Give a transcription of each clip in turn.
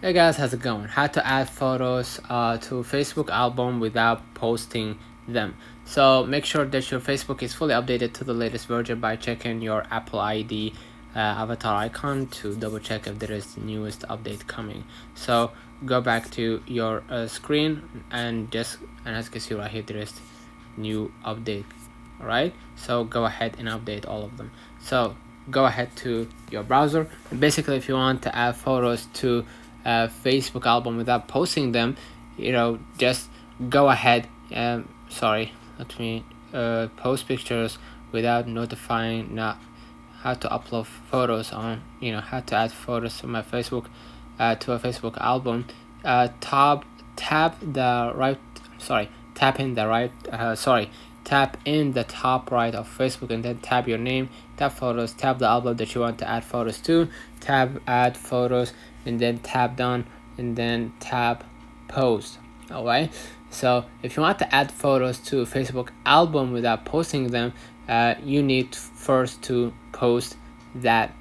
Hey guys, how's it going? How to add photos to Facebook album without posting them. So make sure that your Facebook is fully updated to the latest version by checking your Apple ID avatar icon to double check if there is the newest update coming. So go back to your screen and as you can see right here, there is new update. Alright, so go ahead and update all of them. So go ahead to your browser. Basically, if you want to add photos to Facebook album without posting them, just go ahead. Sorry, let me post pictures without notifying not how to upload photos on, how to add photos to my Facebook to a Facebook album. Tap the right, sorry, tap in the right, tap in the top right of Facebook and then tap your name, tap photos, tap the album that you want to add photos to, tap add photos, and then tap done, and then tap post. Alright, so if you want to add photos to Facebook album without posting them, you need first to post that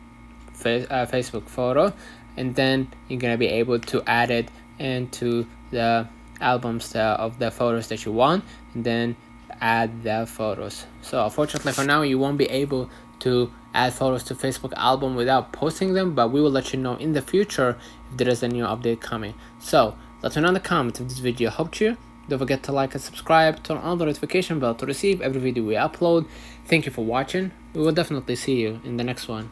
Facebook photo, and then you're gonna be able to add it into the albums of the photos that you want, and then add the photos. So unfortunately for now, you won't be able to add photos to Facebook album without posting them, but we will let you know in the future if there is a new update coming. So let me know in the comments if this video helped you. Don't forget to like and subscribe, turn on the notification bell to receive every video we upload. Thank you for watching. We will definitely see you in the next one.